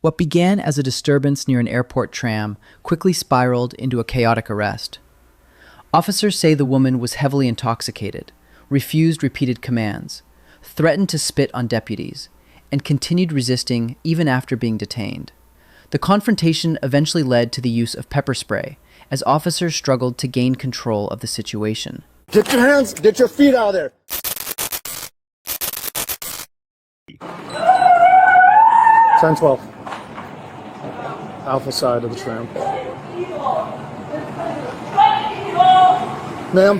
What began as a disturbance near an airport tram quickly spiraled into a chaotic arrest. Officers say the woman was heavily intoxicated, refused repeated commands, threatened to spit on deputies, and continued resisting even after being detained. The confrontation eventually led to the use of pepper spray as officers struggled to gain control of the situation. Get your hands, get your feet out of there. Ten 12. Alpha side of the tram. Ma'am,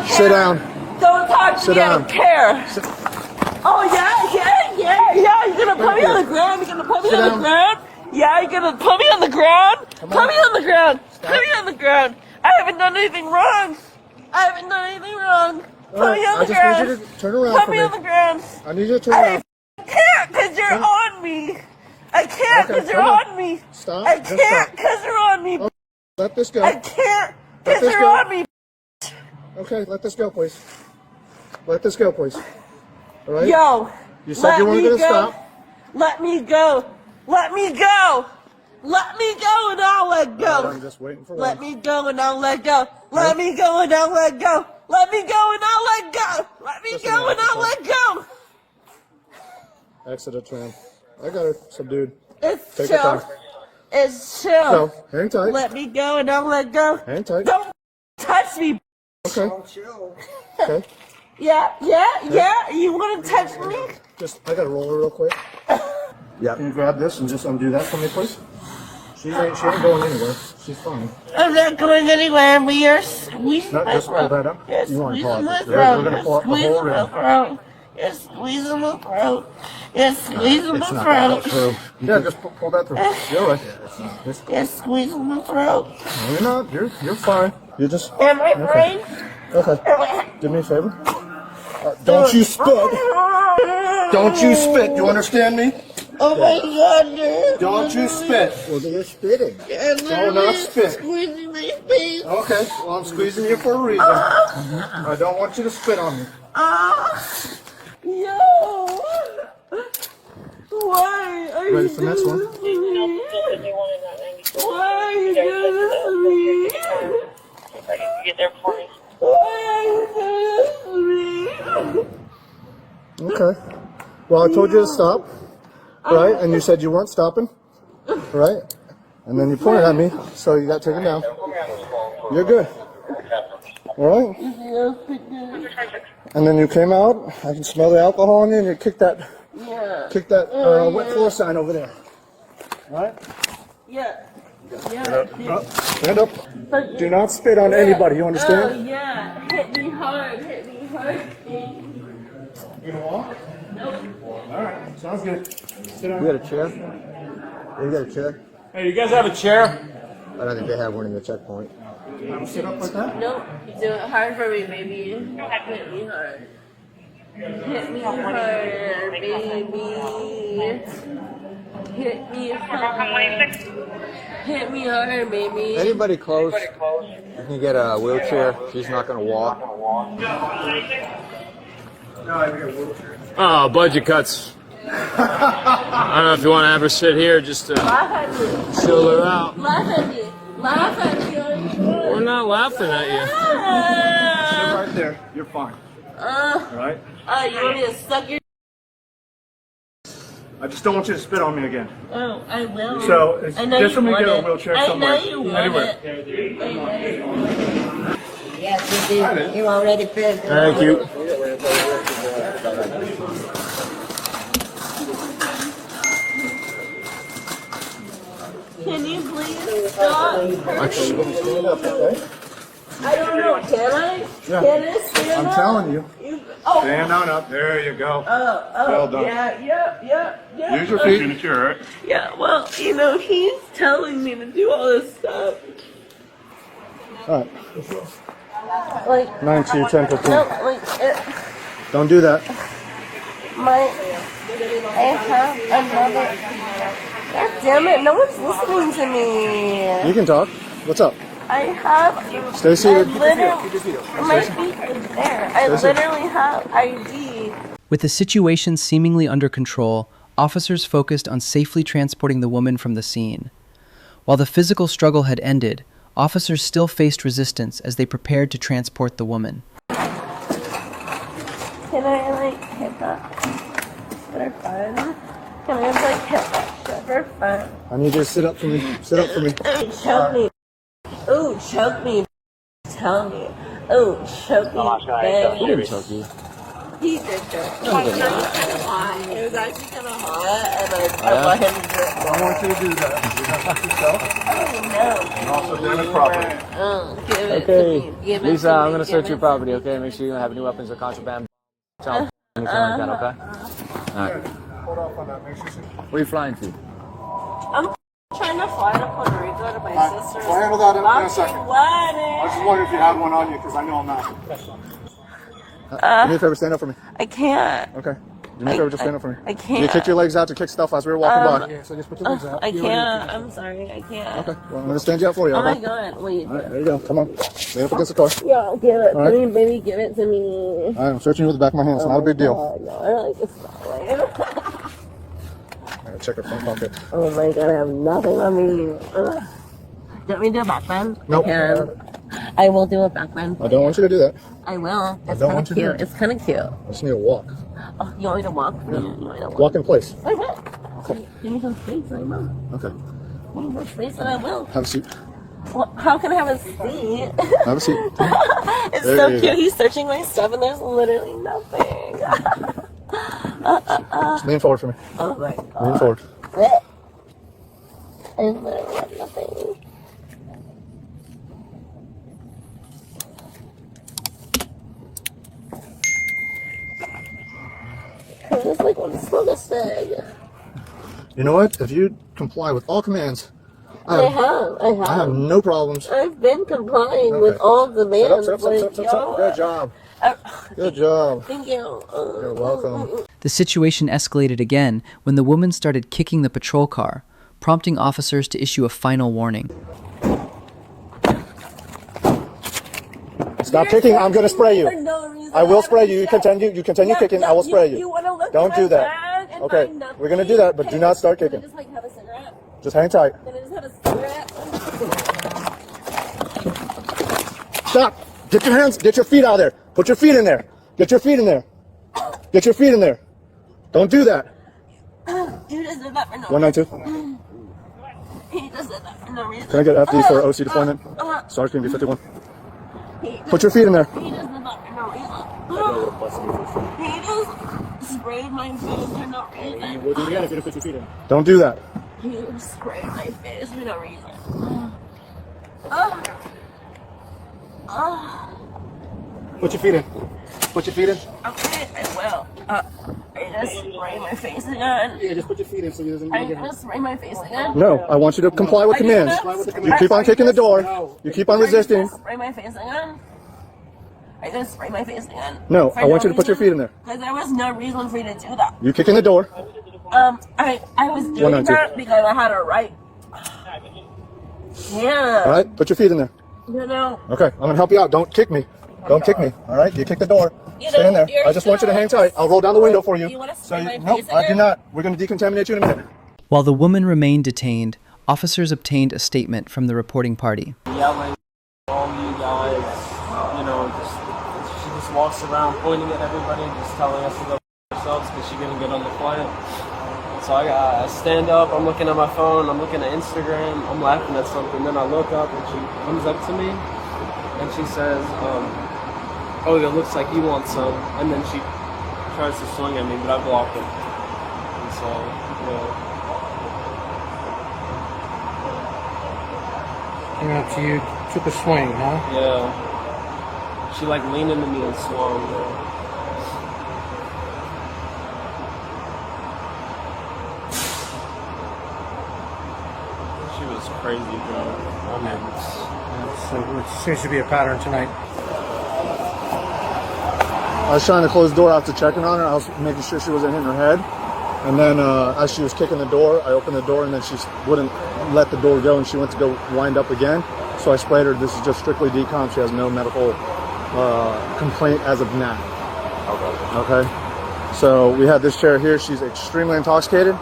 sit down. Don't talk to Sit me, I down. don't care. Oh, yeah, you're gonna put me on the ground, you're gonna put me Sit on down. the ground. Yeah, you're gonna put me on the ground. Come Put on. me on the ground. Stop. Put me on the ground. I haven't done anything wrong. I haven't done anything wrong. Put All right, me on I the just ground. need you to turn around Put for me me. on the ground. I need you to turn I around. can't because you're on me. I can't Okay, because you're turn around. on me. Stop. I Just can't stop. because you're on me. Oh, let this go. I can't Let because this you're go. on me. Okay, let this go, please. Let this go, please. All right? Yo, You said let you weren't me going to go. stop. Let me go. Let me go. Let me go and I'll let go. All right, I'm just waiting for Let one. me go and I'll let go. Let me go and I'll let go. Let me go and I'll let go. Let me Just go an and I'll let go. Exit the tram. I got her subdued. It's Take your chill. time. It's chill. No, hang tight. Let me go and I'll let go. Hang tight. Don't touch me. Okay. Okay. Yeah. You want to touch me? Just, I got to roll her real quick. Yeah. Can you grab this and just undo that for me, please? She ain't going anywhere. She's fine. I'm not going anywhere, but you're squeezing No, my just pull throat. that up. You're You want to pull squeezing my it. throat. We're going to pull up the whole rib. You're squeezing my throat. You're squeezing my It's not going to throat. go through. Yeah, just pull that through. You're right. Just, You're squeezing my throat. no, you're not. You're fine. You just. Am I you're brain? fine. Okay. Do me a favor. Don't you spit. Don't Don't you spit. You understand me? Oh my God, dude. Don't you spit. Well, you're spitting. You're not literally spit. squeezing my face. Okay. Well, I'm squeezing you for a reason. I don't want you to spit on me. Yo. Why are Ready you for the next one? doing this to me? Why are you doing this to me? Why are you doing this to me? Okay. Well, I told you to stop, right? And you said you weren't stopping, right? And then you pointed at me, so you got taken down. You're good. All right? And then you came out. I can smell the alcohol on you, and you kicked that wet floor sign over there. All right? Yeah. Stand up. Do not spit on anybody. You understand? Oh yeah. Hit me hard. Hit me hard. You gonna walk? Nope. All right. Sounds good. Sit down. You got a chair? You got a chair? Hey, you guys have a chair? I don't think they have one in the checkpoint. Sit up like that. Nope. You do it hard for me, baby. Hit me hard. Hit me hard, baby. Hit me hard. Hit me hard, baby. Anybody close? You can get a wheelchair. She's not going to walk. Oh, budget cuts. I don't know if you want to have her sit here just to Laugh at me. chill her out. Laugh at me. Laugh at me. We're not laughing at you. Sit right there. You're fine. All right? You want me to suck your... I just don't want you to spit on me again. Oh, I will. So, it's I know just you let me want get a it. wheelchair I somewhere. know you want Anywhere. it. I know you want it. Yes, you do. You already finished. Thank you. Can you please stop? Stand up, okay? I don't know. Can I? Yeah. Can I stand I'm up? telling you. Oh. Stand on up. There you go. Oh, Well done. yeah. Use your feet. Sure. Yeah, well, he's telling me to do all this stuff. All right. Like, 9 to 10, 15. no, like, Don't do that. I have another. God damn it, no one's listening to me. You can talk. What's up? I have. Stay seated. My feet are there. I literally have ID. With the situation seemingly under control, officers focused on safely transporting the woman from the scene. While the physical struggle had ended, officers still faced resistance as they prepared to transport the woman. Can I, like, hit that for fun? Can I, like, hit that shit for fun? I need you to sit up for me. Sit up for me. Ooh, choke me. Ooh, choke me. Tell me. Ooh, choke me. He didn't choke you. He did choke me. It was kind of hot. It was actually kind of hot, and I want him to do it. I don't want you to do that. You're going to touch yourself. Oh, no. And also damage property. Give it to Okay, me. Give it Lisa, to I'm me. gonna search Give your it property, to me. okay? Make sure you don't have any weapons or contraband, anything like that, okay? Alright. Hold off on that. Make sure Where are you flying to? I'm trying to fly to Puerto Rico to my sister's. we'll handle that in a second. I wedding. was just wondering if you had one on you, because I know I'm not. Do me a favor, stand up for me. I can't. Okay. Do me a favor, just stand up for me. I can't. You kicked your legs out to kick stuff as we were walking by. So just put your legs out. I can't. I'm sorry. I can't. Okay. Well, I'm going to stand you out for you. Oh my Okay? god. Wait. All right, there you go. Come on. Stand up against the car. Yo, give it All to right. me, baby. Give it to me. All right, I'm searching you with the back of my hand. It's not a big deal. Oh, no, I like this smelling. All right, check your front pocket. Oh my god, I have nothing on me. Ugh. Do you want me to do a back bend? Nope. I can. I will do a back bend. I don't want you to do that. I will. It's don't kind want of you to cute. do it. It's kind of cute. I just need to walk. Oh, you want me to walk? You want me to walk? Walk in place. I will. Give me some space. I will. Okay. Give me some space and I will. Have a seat. Well, how can I have a seat? Have a seat. It's There so you cute. go. He's searching my stuff and there's literally nothing. Just lean forward for me. Oh my god. Lean forward. I literally have nothing. I just like want to smoke a cig. You know what? If you comply with all commands, I have no problems. I've been complying Okay. with all demands. Sit up. Good job. Good job. Thank you. You're welcome. The situation escalated again when the woman started kicking the patrol car, prompting officers to issue a final warning. Stop kicking. I'm going to spray you. For no reason. I will spray you. You continue Yeah, kicking. yeah, I will spray you. You want to look Don't at do my that. bag and Okay, find nothing? we're going to do that, but do not start Can I kicking. just like have a cigarette? Just hang tight. Can I just have a cigarette? Stop. Get your hands, get your feet out of there. Put your feet in there. Get your feet in there. Get your feet in there. Don't do that. You just did that for no 192. reason. He just did that for no reason. Can I get FD for OC deployment? Sarge, can you be 51? Put your feet in there. He just did that for no reason. He just sprayed my face for no reason. We'll do it again if you don't put your feet in. Don't do that. He just sprayed my face for no reason. Put your feet in. Put your feet in. Okay, I will. I just spray my face again. Yeah, just put your feet in so he doesn't I just spray my face again. No, I want you to comply with commands. You keep on kicking the door. You keep on resisting. I just spray my face again. I just spray my face again. No, For I want you to put your reason. feet in there. Because there was no reason for you to do that. You kick in the door. I was doing 192. that because I had a right. Yeah. All right, put your feet in there. No. Okay, I'm gonna help you out. Don't kick me. Don't kick me. All right, you kick the door. You Stay know, in there. you're I just want you to hang tight. I'll roll down the window for you. You wanna So spray my nope, face I do again? not. We're gonna decontaminate you in a minute. While the woman remained detained, officers obtained a statement from the reporting party. Yelling, all you guys, you know, she just walks around pointing at everybody and just telling us to go ourselves because she couldn't get on the flight. So I stand up, I'm looking at my phone, I'm looking at Instagram, I'm laughing at something, then I look up and she comes up to me and she says, oh, it looks like you want some, and then she tries to swing at me, but I blocked it. And so, Came up to you, took a swing, huh? yeah. She like leaned into me and swung. She was crazy, bro. I mean, So it seems to be a pattern tonight. I was trying to close the door after checking on her. I was making sure she wasn't hitting her head. And then as she was kicking the door, I opened the door and then she wouldn't let the door go and she went to go wind up again. So I sprayed her. This is just strictly decom. She has no medical complaint as of now. Okay. So we have this chair here. She's extremely intoxicated.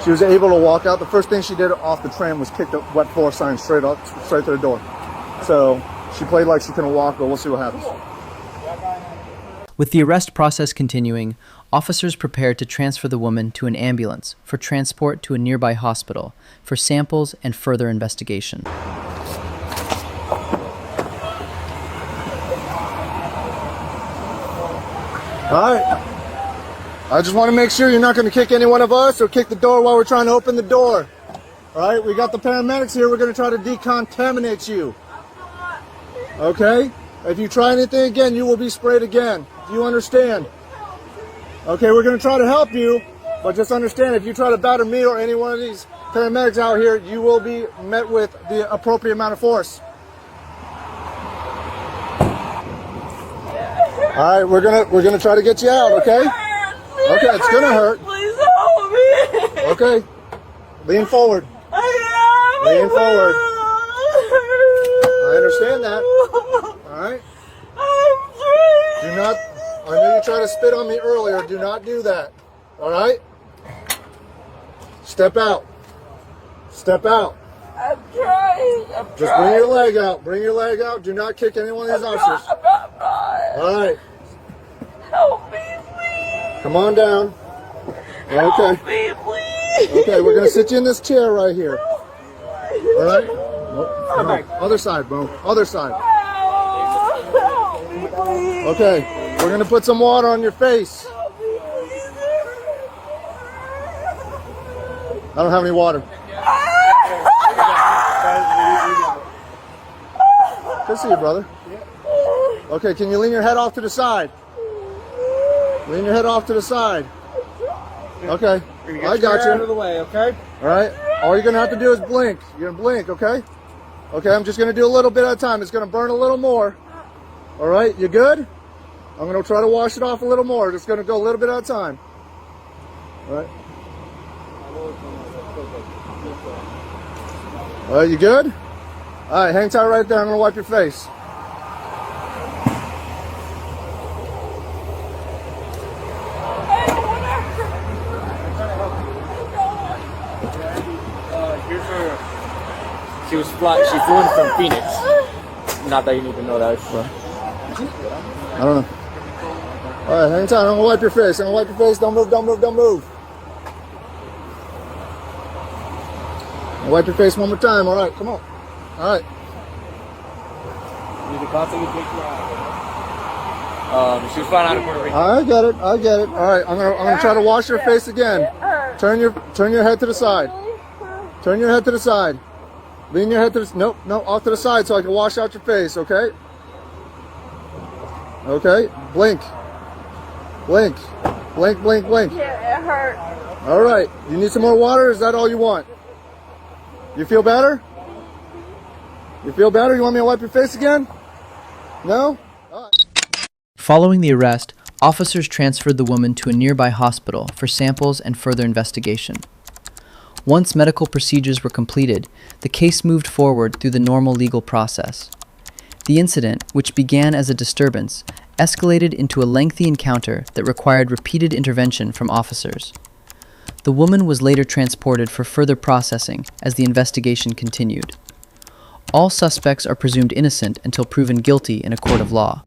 She was able to walk out. The first thing she did off the tram was kick the wet floor sign straight to the door. So she played like she couldn't walk, but we'll see what happens. With the arrest process continuing, officers prepared to transfer the woman to an ambulance for transport to a nearby hospital for samples and further investigation. All right. I just want to make sure you're not going to kick any one of us or kick the door while we're trying to open the door. All right, we got the paramedics here. We're going to try to decontaminate you. Okay? If you try anything again, you will be sprayed again. Do you understand? Okay, we're going to try to help you, but just understand if you try to batter me or any one of these paramedics out here, you will be met with the appropriate amount of force. All right, we're gonna try to get you out, okay? Okay, it's gonna hurt. Please help me. Okay, lean forward. Lean forward. I understand that. All right. Do not. I know you tried to spit on me earlier. Do not do that. All right. Step out. Step out. I'm trying. Just bring your leg out. Bring your leg out. Do not kick any one of these officers. All right. Help me, please. Come on down. Okay. Help me, please. Okay, we're gonna sit you in this chair right here. All right. No. Other side, bro. Other side. Help me, please. Okay. We're gonna put some water on your face. Help me, please. I don't have any water. Good to see you, brother. Okay, can you lean your head off to the side? Lean your head off to the side. Okay, I got Out of you. the way, okay? All right, all you're gonna have to do is blink. You're gonna blink, okay? Okay, I'm just gonna do a little bit at a time. It's gonna burn a little more. All right, you good? I'm gonna try to wash it off a little more. Just gonna go a little bit at a time. All right. All right, you good? All right, hang tight right there. I'm gonna wipe your face. She was she flew in from Phoenix. Not that you need to know that. I don't know. All right, hang tight. I'm gonna wipe your face. I'm gonna wipe your face. Don't move. Don't move. Don't move. I'll wipe your face one more time. All right, come on. All right. Need the constantly take you out. She was flying out of Puerto Rico. I get it. I get it. All right, I'm gonna try to wash your face again. Turn your head to the side. Turn your head to the side. Lean your head to the nope, off to the side so I can wash out your face. Okay. Okay. Blink. Blink. Blink. Blink. Blink. Yeah, it hurt. All right. You need some more water? Or is that all you want? You feel better? You feel better? You want me to wipe your face again? No? All right. Following the arrest, officers transferred the woman to a nearby hospital for samples and further investigation. Once medical procedures were completed, the case moved forward through the normal legal process. The incident, which began as a disturbance, escalated into a lengthy encounter that required repeated intervention from officers. The woman was later transported for further processing as the investigation continued. All suspects are presumed innocent until proven guilty in a court of law.